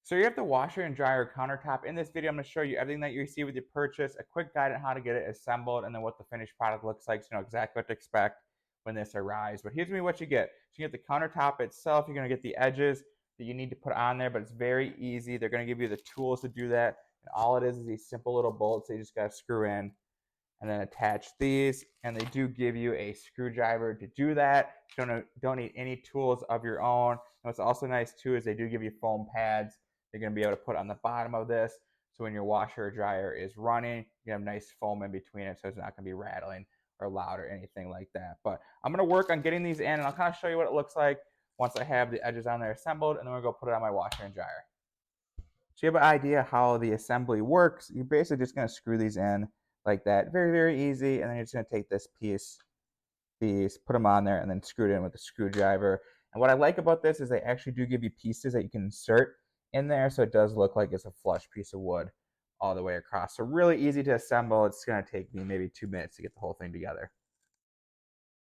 So you have the washer and dryer countertop. In this video, I'm going to show you everything that you receive with your purchase, a quick guide on how to get it assembled, and then what the finished product looks like so you know exactly what to expect when this arrives. But here's me what you get. So you get the countertop itself. You're going to get the edges that you need to put on there, but it's very easy. They're going to give you the tools to do that. And all it is these simple little bolts that you just got to screw in and then attach these, and they do give you a screwdriver to do that. You don't need any tools of your own. And what's also nice too is they do give you foam pads you're going to be able to put on the bottom of this, so when your washer or dryer is running, you have nice foam in between it, so it's not going to be rattling or loud or anything like that. But I'm going to work on getting these in, and I'll kind of show you what it looks like once I have the edges on there assembled, and then we're going to go put it on my washer and dryer. So you have an idea how the assembly works. You're basically just going to screw these in like that. Very, very easy. And then you're just going to take this piece, put them on there, and then screw it in with a screwdriver. And what I like about this is they actually do give you pieces that you can insert in there, so it does look like it's a flush piece of wood all the way across. So really easy to assemble. It's going to take me maybe 2 minutes to get the whole thing together.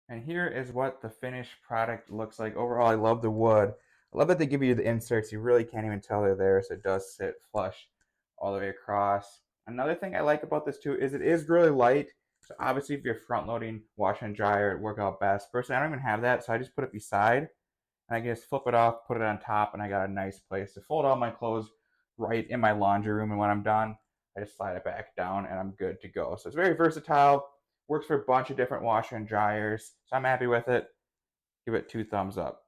And here is what the finished product looks like. Overall, I love the wood. I love that they give you the inserts. You really can't even tell they're there, so it does sit flush all the way across. Another thing I like about this too is it is really light. So obviously if you're front loading washer and dryer, it work out best. Personally, I don't even have that, so I just put it beside, and I can just flip it off, put it on top, and I got a nice place to fold all my clothes right in my laundry room. And when I'm done, I just slide it back down and I'm good to go. So it's very versatile. Works for a bunch of different washer and dryers. So I'm happy with it. Give it 2 thumbs up.